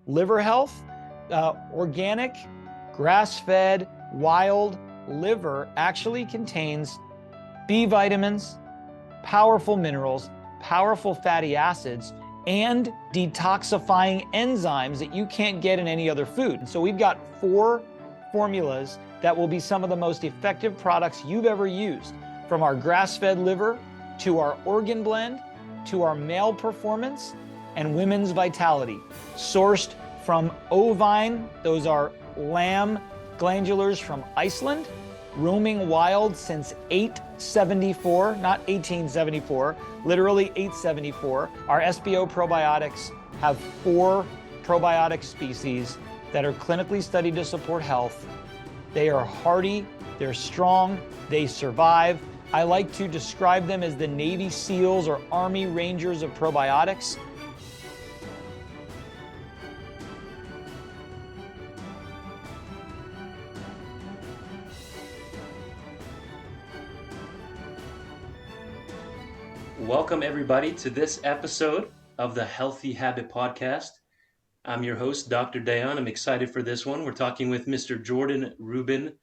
liver health, organic, grass-fed, wild liver actually contains B vitamins, powerful minerals, powerful fatty acids, and detoxifying enzymes that you can't get in any other food. So we've got 4 formulas that will be some of the most effective products you've ever used, from our grass-fed liver to our organ blend to our male performance and women's vitality, sourced from ovine. Those are lamb glandulars from Iceland, roaming wild since 874, not 1874, literally 874. Our SBO probiotics have 4 probiotic species that are clinically studied to support health. They are hardy, they're strong, they survive. I like to describe them as the Navy SEALs or Army Rangers of probiotics. Welcome everybody to this episode of the Healthy Habit Podcast. I'm your host, Dr. Dayan. I'm excited for this one. We're talking with Mr. Jordan Rubin,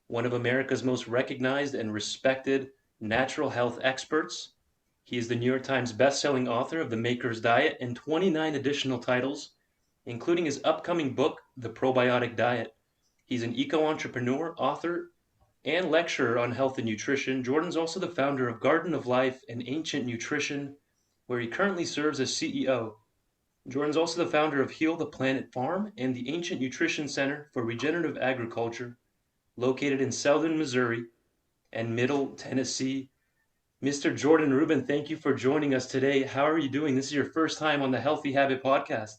one of America's most recognized and respected natural health experts. He is the New York Times bestselling author of The Maker's Diet and 29 additional titles, including his upcoming book, The Probiotic Diet. He's an eco-entrepreneur, author, and lecturer on health and nutrition. Jordan's also the founder of Garden of Life and Ancient Nutrition, where he currently serves as CEO. Jordan's also the founder of Heal the Planet Farm and the Ancient Nutrition Center for Regenerative Agriculture, located in Southern Missouri and Middle Tennessee. Mr. Jordan Rubin, thank you for joining us today. How are you doing? This is your first time on the Healthy Habit Podcast.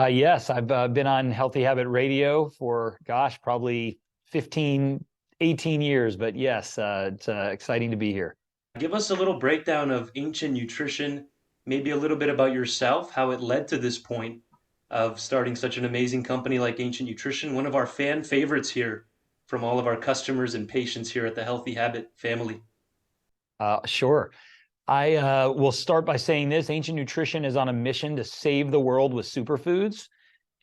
Yes, I've been on Healthy Habit Radio for, probably 15, 18 years, but yes, it's exciting to be here. Give us a little breakdown of Ancient Nutrition, maybe a little bit about yourself, how it led to this point of starting such an amazing company like Ancient Nutrition, one of our fan favorites here from all of our customers and patients here at the Healthy Habit family. Sure. I will start by saying this. Ancient Nutrition is on a mission to save the world with superfoods.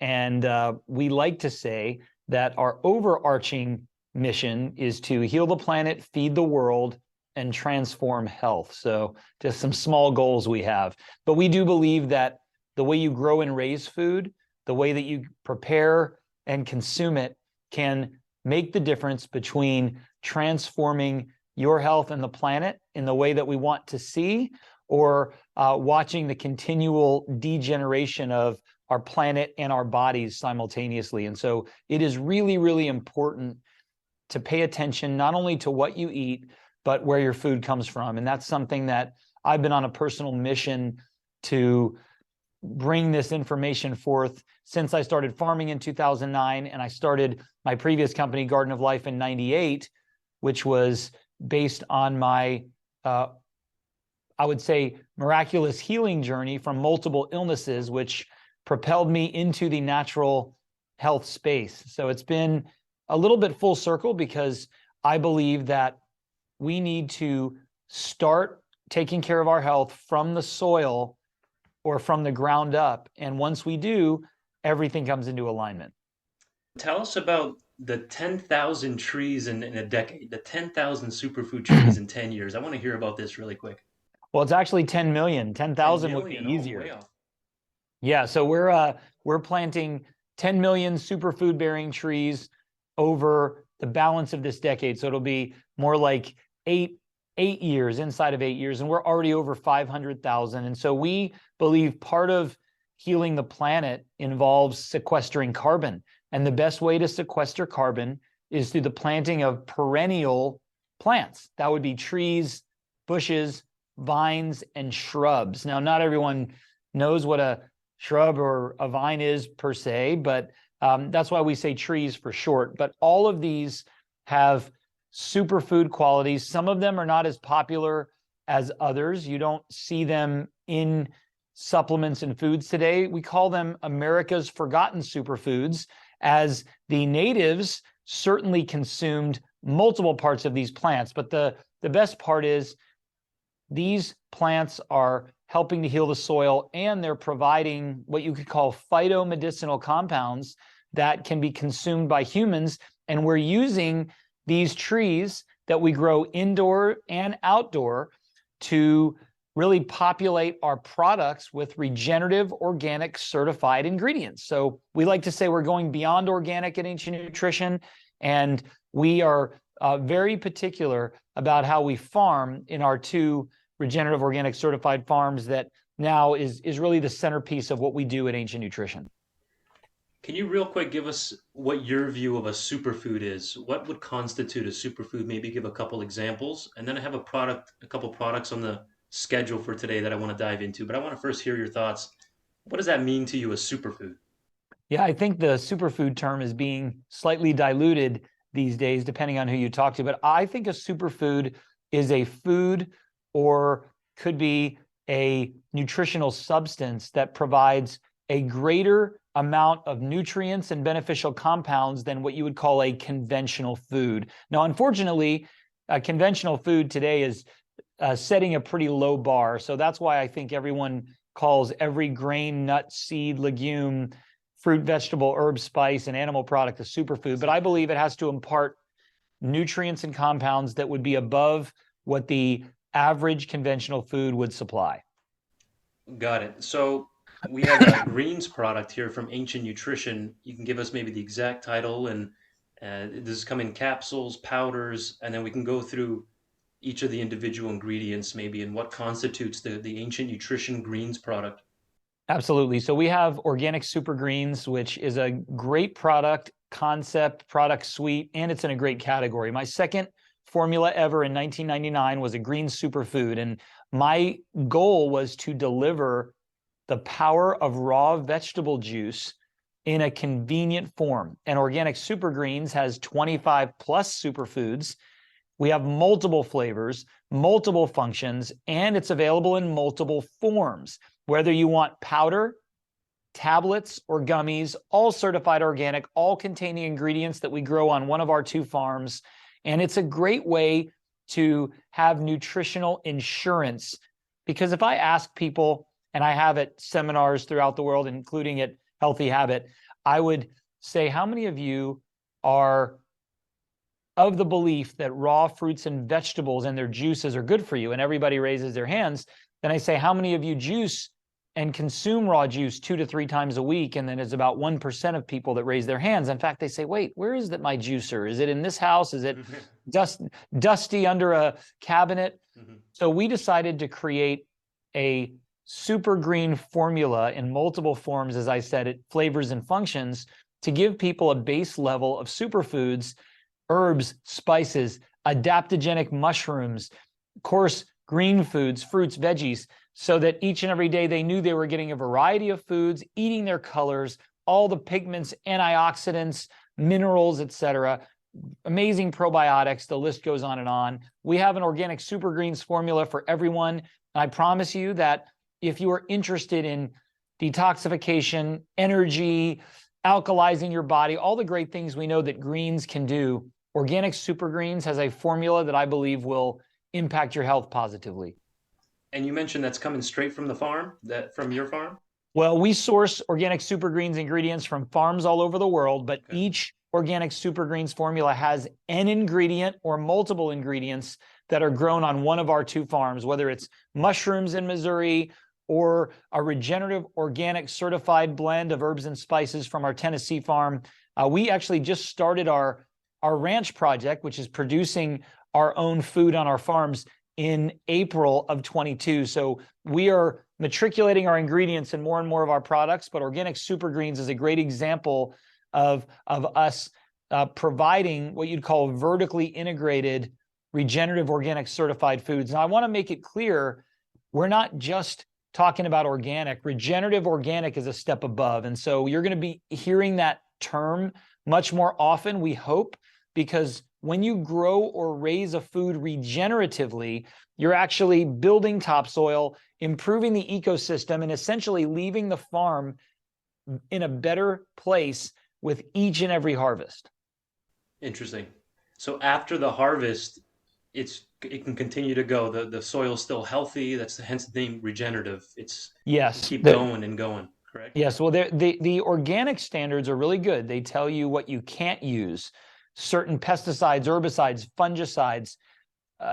And we like to say that our overarching mission is to heal the planet, feed the world, and transform health. So just some small goals we have. But we do believe that the way you grow and raise food, the way that you prepare and consume it can make the difference between transforming your health and the planet in the way that we want to see, or watching the continual degeneration of our planet and our bodies simultaneously. And so it is really, really important to pay attention not only to what you eat, but where your food comes from. And that's something that I've been on a personal mission to bring this information forth since I started farming in 2009, and I started my previous company, Garden of Life, in 98, which was based on my, I would say, miraculous healing journey from multiple illnesses, which propelled me into the natural health space. So it's been a little bit full circle, because I believe that we need to start taking care of our health from the soil or from the ground up. And once we do, everything comes into alignment. Tell us about the 10,000 trees in a decade, the 10,000 superfood trees in 10 years. I want to hear about this really quick. Well, it's actually 10 million. 10,000 would be easier. Way off. Yeah, so we're planting 10 million superfood bearing trees over the balance of this decade. So it'll be more like eight years, inside of 8 years, and we're already over 500,000. And so we believe part of healing the planet involves sequestering carbon. And the best way to sequester carbon is through the planting of perennial plants. That would be trees, bushes, vines, and shrubs. Now, not everyone knows what a shrub or a vine is per se, but that's why we say trees for short. But all of these have superfood qualities. Some of them are not as popular as others. You don't see them in supplements and foods today. We call them America's forgotten superfoods, as the natives certainly consumed multiple parts of these plants. But the best part is these plants are helping to heal the soil, and they're providing what you could call phytomedicinal compounds that can be consumed by humans. And we're using these trees that we grow indoor and outdoor to really populate our products with regenerative organic certified ingredients. So we like to say we're going beyond organic at Ancient Nutrition, and we are very particular about how we farm in our 2 regenerative organic certified farms that now is really the centerpiece of what we do at Ancient Nutrition. Can you real quick give us what your view of a superfood is? What would constitute a superfood? Maybe give a couple examples, and then I have a couple products on the schedule for today that I want to dive into. But I want to first hear your thoughts. What does that mean to you, a superfood? Yeah, I think the superfood term is being slightly diluted these days, depending on who you talk to. But I think a superfood is a food or could be a nutritional substance that provides a greater amount of nutrients and beneficial compounds than what you would call a conventional food. Now, unfortunately, a conventional food today is setting a pretty low bar. So that's why I think everyone calls every grain, nut, seed, legume, fruit, vegetable, herb, spice, and animal product a superfood. But I believe it has to impart nutrients and compounds that would be above what the average conventional food would supply. Got it. So we have a greens product here from Ancient Nutrition. You can give us maybe the exact title, and does this come in capsules, powders, and then we can go through each of the individual ingredients maybe and what constitutes the Ancient Nutrition greens product. Absolutely. So we have Organic Super Greens, which is a great product concept, product suite, and it's in a great category. My second formula ever in 1999 was a green superfood, and my goal was to deliver the power of raw vegetable juice in a convenient form. And Organic Super Greens has 25 plus superfoods. We have multiple flavors, multiple functions, and it's available in multiple forms. Whether you want powder, tablets, or gummies, all certified organic, all containing ingredients that we grow on one of our 2 farms. And it's a great way to have nutritional insurance. Because if I ask people, and I have at seminars throughout the world, including at Healthy Habit, I would say, how many of you are of the belief that raw fruits and vegetables and their juices are good for you? And everybody raises their hands. Then I say, how many of you juice and consume raw juice 2 to 3 times a week? And then it's about 1% of people that raise their hands. In fact, they say, wait, where is my juicer? Is it in this house? Is it dusty under a cabinet? So we decided to create a super green formula in multiple forms, as I said, it flavors and functions, to give people a base level of superfoods, herbs, spices, adaptogenic mushrooms, coarse green foods, fruits, veggies, so that each and every day they knew they were getting a variety of foods, eating their colors, all the pigments, antioxidants, minerals, etc. Amazing probiotics, the list goes on and on. We have an Organic Super Greens formula for everyone. And I promise you that if you are interested in detoxification, energy, alkalizing your body, all the great things we know that greens can do, Organic Super Greens has a formula that I believe will impact your health positively. And you mentioned that's coming straight from the farm, from your farm? Well, we source Organic Super Greens ingredients from farms all over the world, but each Organic Super Greens formula has an ingredient or multiple ingredients that are grown on one of our 2 farms, whether it's mushrooms in Missouri or a regenerative organic certified blend of herbs and spices from our Tennessee farm. We actually just started our ranch project, which is producing our own food on our farms, in April of 22. So we are matriculating our ingredients in more and more of our products, but Organic Super Greens is a great example of us providing what you'd call vertically integrated regenerative organic certified foods. Now, I want to make it clear, we're not just talking about organic. Regenerative organic is a step above. And so you're going to be hearing that term much more often, we hope, because when you grow or raise a food regeneratively, you're actually building topsoil, improving the ecosystem, and essentially leaving the farm in a better place with each and every harvest. Interesting. So after the harvest, it's it can continue to go. The soil's still healthy. That's hence the name regenerative. It can Yes, keep going and going, correct? yes. Well, the organic standards are really good. They tell you what you can't use, certain pesticides, herbicides, fungicides,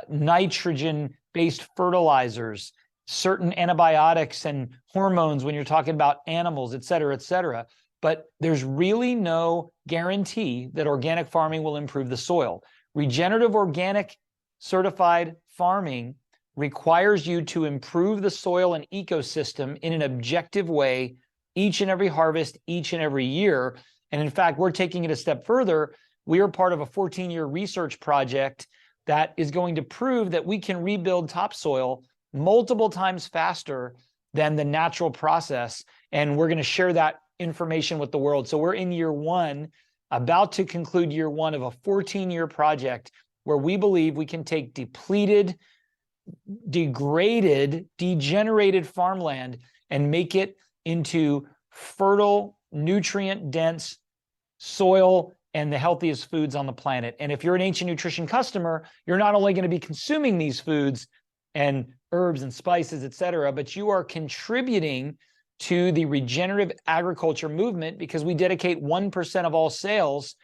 nitrogen-based fertilizers, certain antibiotics and hormones when you're talking about animals, et cetera, et cetera. But there's really no guarantee that organic farming will improve the soil. Regenerative organic certified farming requires you to improve the soil and ecosystem in an objective way each and every harvest, each and every year. And in fact, we're taking it a step further. We are part of a 14-year research project that is going to prove that we can rebuild topsoil multiple times faster than the natural process. And we're going to share that information with the world. So we're in year one, about to conclude year one of a 14-year project where we believe we can take depleted, degraded, degenerated farmland and make it into fertile, nutrient-dense soil and the healthiest foods on the planet. And if you're an Ancient Nutrition customer, you're not only going to be consuming these foods and herbs and spices, et cetera, but you are contributing to the regenerative agriculture movement because we dedicate 1% of all sales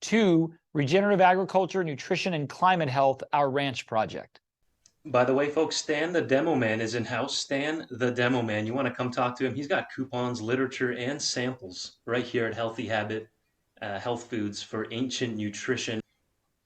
to regenerative agriculture, nutrition, and climate health, our ranch project. By the way, folks, Stan the Demo Man is in house. Stan the Demo Man. You want to come talk to him? He's got coupons, literature, and samples right here at Healthy Habit Health Foods for Ancient Nutrition.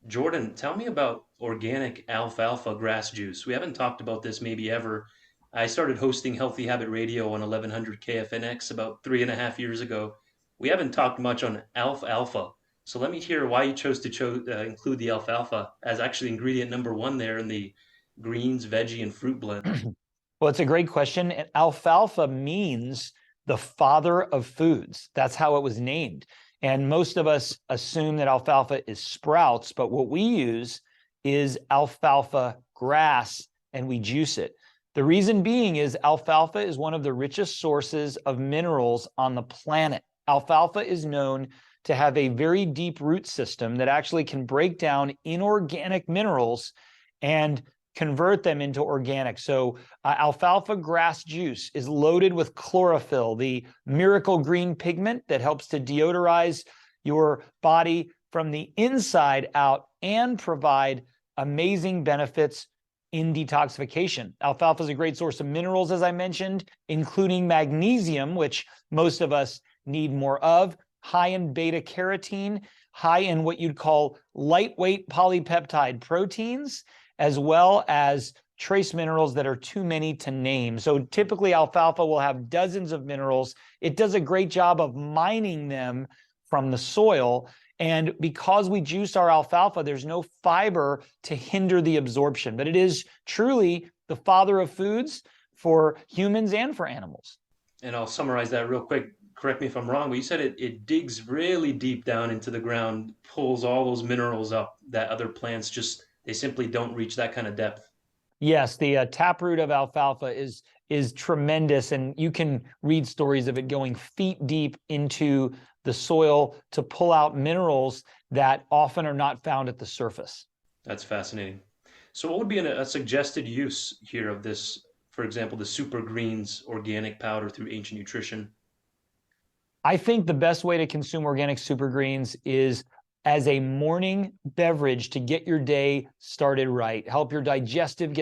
Jordan, tell me about organic alfalfa grass juice. We haven't talked about this maybe ever. I started hosting Healthy Habit Radio on 1100 KFNX about 3.5 years ago. We haven't talked much on alfalfa. So let me hear why you chose to include the alfalfa as actually ingredient number one there in the greens, veggie, and fruit blend. Well, it's a great question. And alfalfa means the father of foods. That's how it was named. And most of us assume that alfalfa is sprouts, but what we use is alfalfa grass and we juice it. The reason being is alfalfa is one of the richest sources of minerals on the planet. Alfalfa is known to have a very deep root system that actually can break down inorganic minerals and convert them into organic. So alfalfa grass juice is loaded with chlorophyll, the miracle green pigment that helps to deodorize your body from the inside out and provide amazing benefits in detoxification. Alfalfa is a great source of minerals, as I mentioned, including magnesium, which most of us need more of, high in beta carotene, high in what you'd call lightweight polypeptide proteins, as well as trace minerals that are too many to name. So typically alfalfa will have dozens of minerals. It does a great job of mining them from the soil. And because we juice our alfalfa, there's no fiber to hinder the absorption. But it is truly the father of foods for humans and for animals. And I'll summarize that real quick. Correct me if I'm wrong, but you said it digs really deep down into the ground, pulls all those minerals up that other plants they simply don't reach that kind of depth. Yes, the taproot of alfalfa is tremendous, and you can read stories of it going feet deep into the soil to pull out minerals that often are not found at the surface. That's fascinating. So what would be a suggested use here of this, for example, the Super Greens organic powder through Ancient Nutrition? I think the best way to consume organic super greens is as a morning beverage to get your day started right, help your digestive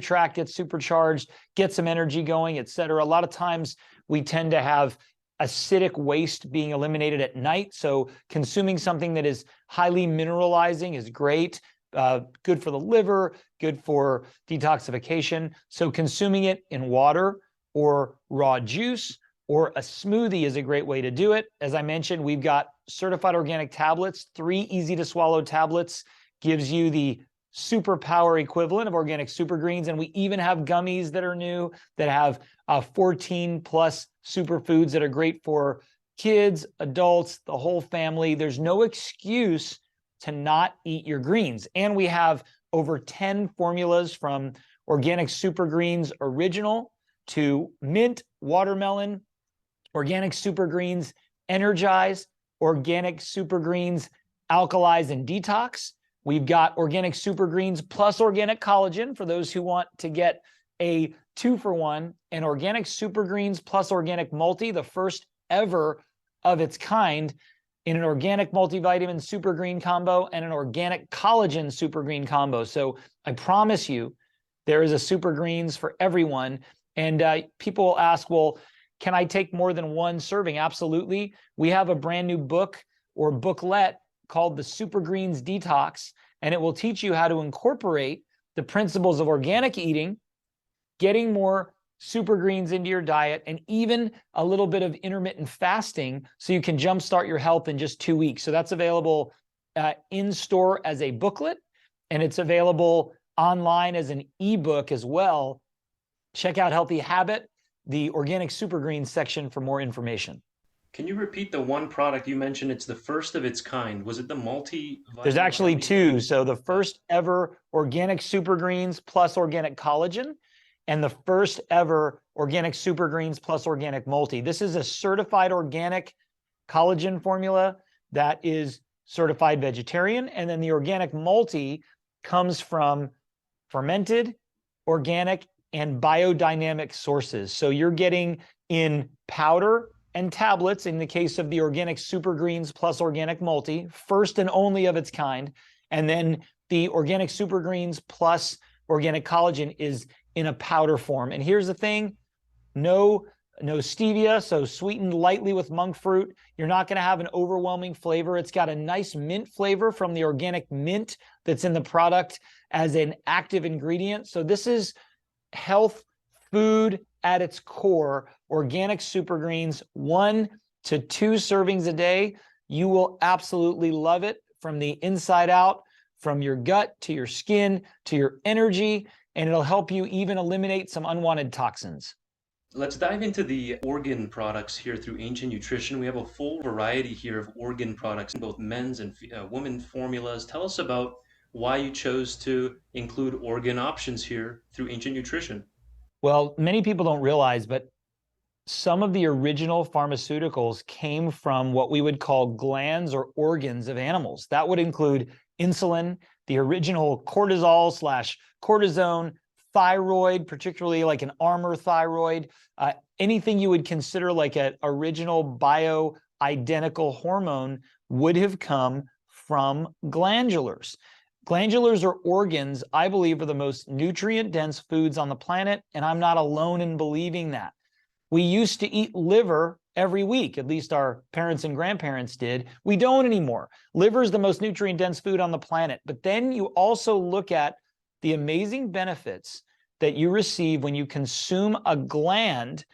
tract get supercharged, get some energy going, et cetera. A lot of times we tend to have acidic waste being eliminated at night. So consuming something that is highly mineralizing is great, good for the liver, good for detoxification. So consuming it in water or raw juice or a smoothie is a great way to do it. As I mentioned, we've got certified organic tablets. 3 easy to swallow tablets gives you the superpower equivalent of organic super greens. And we even have gummies that are new that have 14 plus superfoods that are great for kids, adults, the whole family. There's no excuse to not eat your greens. And we have over 10 formulas from organic super greens original to mint, watermelon, organic super greens energize, organic super greens alkalize and detox, We've got organic super greens plus organic collagen for those who want to get a 2-for-1, and organic super greens plus organic multi, the first ever of its kind, in an organic multivitamin super green combo and an organic collagen super green combo. So I promise you, there is a super greens for everyone. And people will ask, well, can I take more than one serving? Absolutely. We have a brand new book or booklet called the Super Greens Detox, and it will teach you how to incorporate the principles of organic eating, getting more super greens into your diet, and even a little bit of intermittent fasting so you can jumpstart your health in just 2 weeks. So that's available in store as a booklet, and it's available online as an ebook as well. Check out Healthy Habit, the organic super greens section, for more information. Can you repeat the one product you mentioned? It's the first of its kind. Was it the There's actually two. So the first ever organic super greens plus organic collagen, and the first ever organic super greens plus organic multi. This is a certified organic collagen formula that is certified vegetarian. And then the organic multi comes from fermented, organic, and biodynamic sources. So you're getting in powder and tablets, in the case of the organic super greens plus organic multi, first and only of its kind. And then the organic super greens plus organic collagen is in a powder form. And here's the thing, no stevia, so sweetened lightly with monk fruit. You're not going to have an overwhelming flavor. It's got a nice mint flavor from the organic mint that's in the product as an active ingredient. So this is health food at its core. Organic super greens, 1 to 2 servings a day. You will absolutely love it from the inside out, from your gut to your skin to your energy, and it'll help you even eliminate some unwanted toxins. Let's dive into the organ products here through Ancient Nutrition. We have a full variety here of organ products, both men's and women's formulas. Tell us about why you chose to include organ options here through Ancient Nutrition. Well, many people don't realize, but some of the original pharmaceuticals came from what we would call glands or organs of animals. That would include insulin, the original cortisol slash cortisone, thyroid, particularly like an armor thyroid, anything you would consider like an original bioidentical hormone would have come from glandulars. Glandulars or organs, I believe, are the most nutrient-dense foods on the planet, and I'm not alone in believing that. We used to eat liver every week, at least our parents and grandparents did. We don't anymore. Liver is the most nutrient-dense food on the planet. But then you also look at the amazing benefits that you receive when you consume a gland,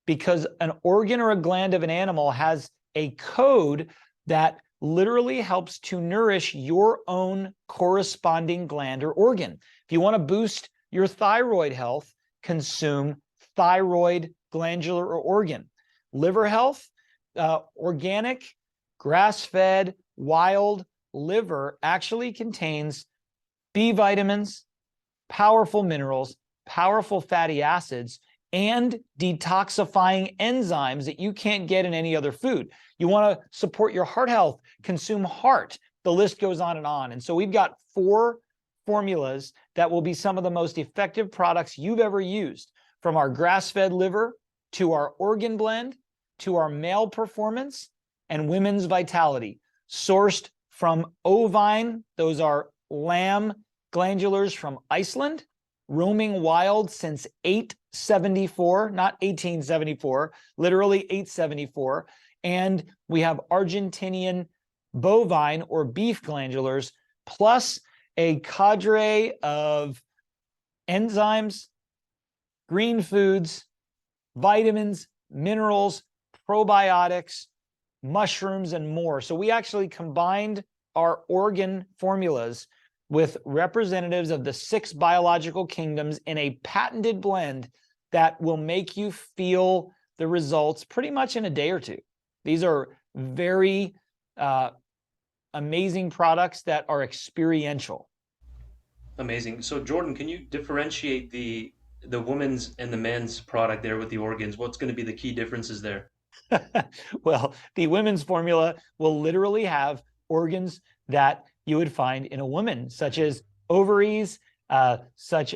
because an organ or a gland of an animal has a code that literally helps to nourish your own corresponding gland or organ. If you want to boost your thyroid health, consume thyroid, glandular, or organ. Liver health, organic, grass-fed, wild liver actually contains B vitamins, powerful minerals, powerful fatty acids, and detoxifying enzymes that you can't get in any other food. You want to support your heart health, consume heart. The list goes on. And so we've got 4 formulas that will be some of the most effective products you've ever used, from our grass-fed liver to our organ blend to our male performance and women's vitality, sourced from ovine. Those are lamb glandulars from Iceland, roaming wild since 874, not 1874, literally 874. And we have Argentinian bovine or beef glandulars, plus a cadre of enzymes, green foods, vitamins, minerals, probiotics, mushrooms, and more. So we actually combined our organ formulas with representatives of the 6 biological kingdoms in a patented blend that will make you feel the results pretty much in a day or 2. These are very amazing products that are experiential. Amazing. So Jordan, can you differentiate the women's and the men's product there with the organs? What's going to be the key differences there? Well, the women's formula will literally have organs that you would find in a woman, such as ovaries,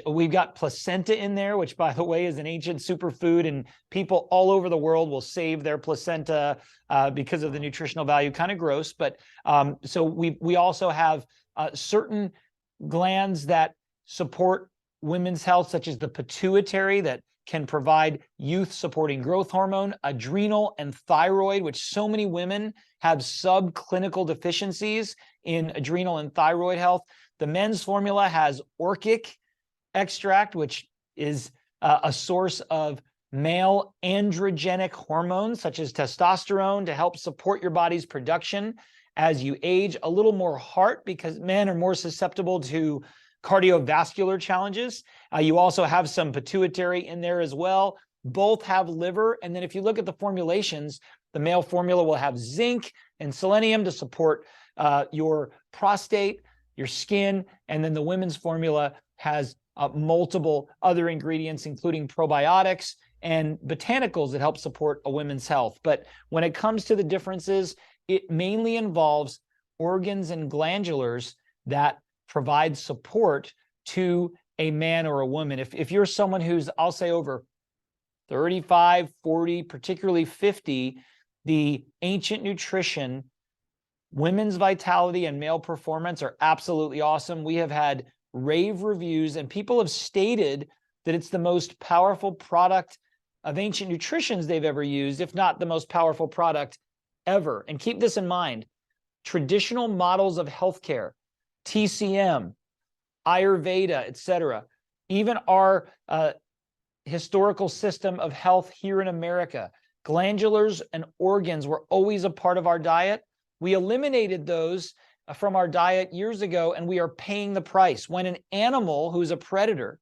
we've got placenta in there, which, by the way, is an ancient superfood, and people all over the world will save their placenta because of the nutritional value. Kind of gross, but so we also have certain glands that support women's health, such as the pituitary, that can provide youth-supporting growth hormone, adrenal, and thyroid, which so many women have subclinical deficiencies in adrenal and thyroid health. The men's formula has orchic extract, which is a source of male androgenic hormones, such as testosterone, to help support your body's production as you age. A little more heart, because men are more susceptible to cardiovascular challenges. You also have some pituitary in there as well. Both have liver. And then if you look at the formulations, the male formula will have zinc and selenium to support your prostate, your skin. And then the women's formula has multiple other ingredients, including probiotics and botanicals that help support a women's health. But when it comes to the differences, it mainly involves organs and glandulars that provide support to a man or a woman. If you're someone who's, I'll say, over 35, 40, particularly 50, the ancient nutrition, women's vitality, and male performance are absolutely awesome. We have had rave reviews, and people have stated that it's the most powerful product of ancient nutritions they've ever used, if not the most powerful product ever. And keep this in mind, traditional models of healthcare, TCM, Ayurveda, etc., even our historical system of health here in America, glandulars and organs were always a part of our diet. We eliminated those from our diet years ago, and we are paying the price. When an animal who's a predator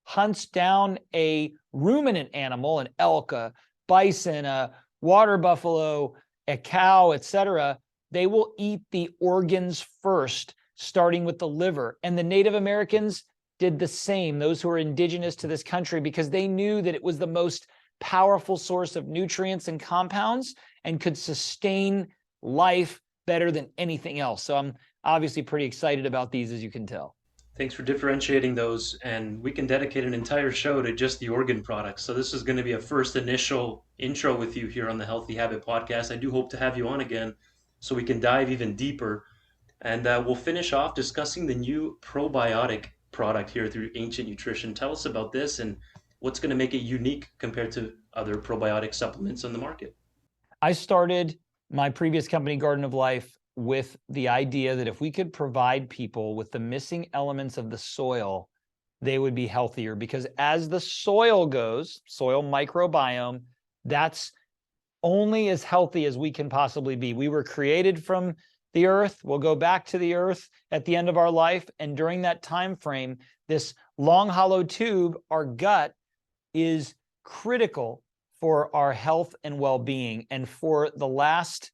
hunts down a ruminant animal, an elk, a bison, a water buffalo, a cow, etc., they will eat the organs first, starting with the liver. And the Native Americans did the same, those who are indigenous to this country, because they knew that it was the most powerful source of nutrients and compounds and could sustain life better than anything else. So I'm obviously pretty excited about these, as you can tell. Thanks for differentiating those, and we can dedicate an entire show to just the organ products. So this is going to be a first initial intro with you here on the Healthy Habit Podcast. I do hope to have you on again so we can dive even deeper. And we'll finish off discussing the new probiotic product here through Ancient Nutrition. Tell us about this and what's going to make it unique compared to other probiotic supplements on the market. I started my previous company, Garden of Life, with the idea that if we could provide people with the missing elements of the soil, they would be healthier. Because as the soil goes, soil microbiome, that's only as healthy as we can possibly be. We were created from the earth. We'll go back to the earth at the end of our life. And during that time frame, this long hollow tube, our gut, is critical for our health and well-being. And for the last,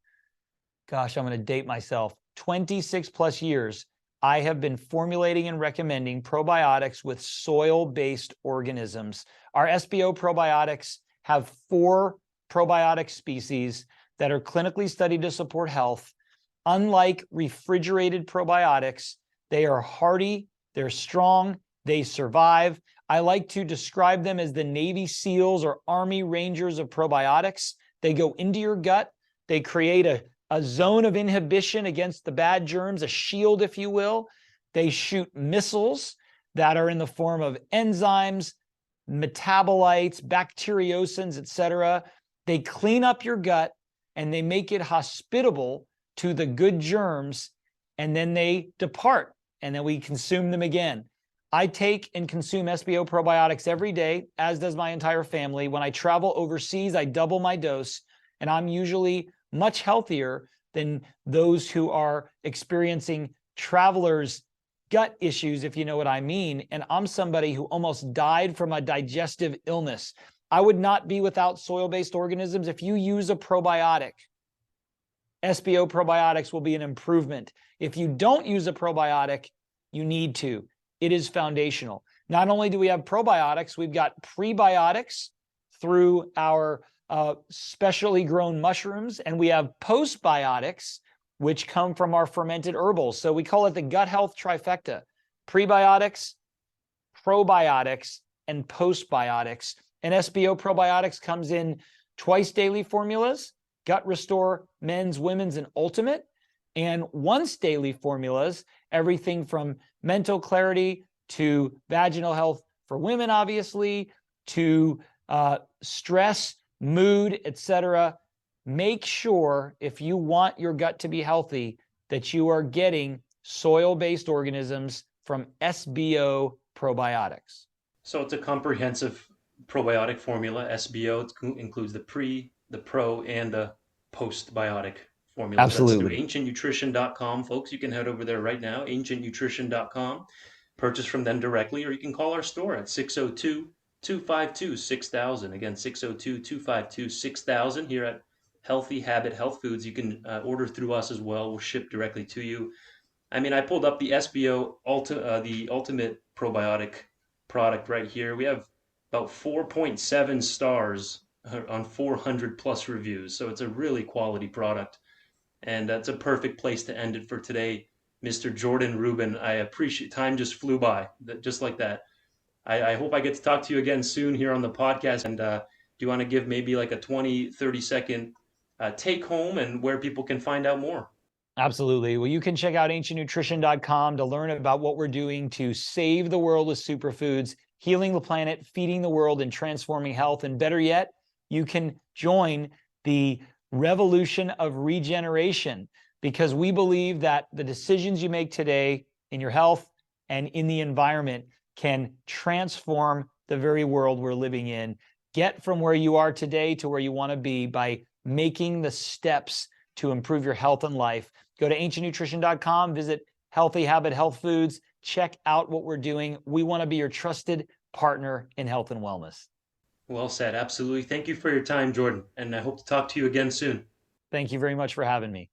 gosh, I'm going to date myself, 26 plus years, I have been formulating and recommending probiotics with soil-based organisms. Our SBO probiotics have 4 probiotic species that are clinically studied to support health. Unlike refrigerated probiotics, they are hardy, they're strong, they survive. I like to describe them as the Navy SEALs or Army Rangers of probiotics. They go into your gut, they create a zone of inhibition against the bad germs, a shield, if you will. They shoot missiles that are in the form of enzymes, metabolites, bacteriocins, etc. They clean up your gut and they make it hospitable to the good germs, and then they depart, and then we consume them again. I take and consume SBO probiotics every day, as does my entire family. When I travel overseas, I double my dose, and I'm usually much healthier than those who are experiencing travelers' gut issues, if you know what I mean. And I'm somebody who almost died from a digestive illness. I would not be without soil-based organisms. If you use a probiotic, SBO probiotics will be an improvement. If you don't use a probiotic, you need to. It is foundational. Not only do we have probiotics, we've got prebiotics through our specially grown mushrooms, and we have postbiotics, which come from our fermented herbals. So we call it the gut health trifecta: prebiotics, probiotics, and postbiotics. And SBO probiotics comes in twice daily formulas: Gut Restore, Men's, Women's, and Ultimate, and once daily formulas, everything from mental clarity to vaginal health for women, obviously, to stress, mood, etc. Make sure, if you want your gut to be healthy, that you are getting soil-based organisms from SBO probiotics. So it's a comprehensive probiotic formula. SBO includes the pre, the pro, and the postbiotic formulas. Absolutely. That's through ancientnutrition.com, folks. You can head over there right now, ancientnutrition.com. Purchase from them directly, or you can call our store at 602-252-6000. Again, 602-252-6000 here at Healthy Habit Health Foods. You can order through us as well. We'll ship directly to you. I mean, I pulled up the SBO the Ultimate Probiotic product right here. We have about 4.7 stars on 400 plus reviews. So it's a really quality product. And that's a perfect place to end it for today. Mr. Jordan Rubin, I appreciate time just flew by, just like that. I hope I get to talk to you again soon here on the podcast. And do you want to give maybe like a 20, 30-second take home and where people can find out more? Absolutely. Well, you can check out ancientnutrition.com to learn about what we're doing to save the world with superfoods, healing the planet, feeding the world, and transforming health. And better yet, you can join the revolution of regeneration, because we believe that the decisions you make today in your health and in the environment can transform the very world we're living in. Get from where you are today to where you want to be by making the steps to improve your health and life. Go to ancientnutrition.com, visit Healthy Habit Health Foods, check out what we're doing. We want to be your trusted partner in health and wellness. Well said. Absolutely. Thank you for your time, Jordan. And I hope to talk to you again soon. Thank you very much for having me.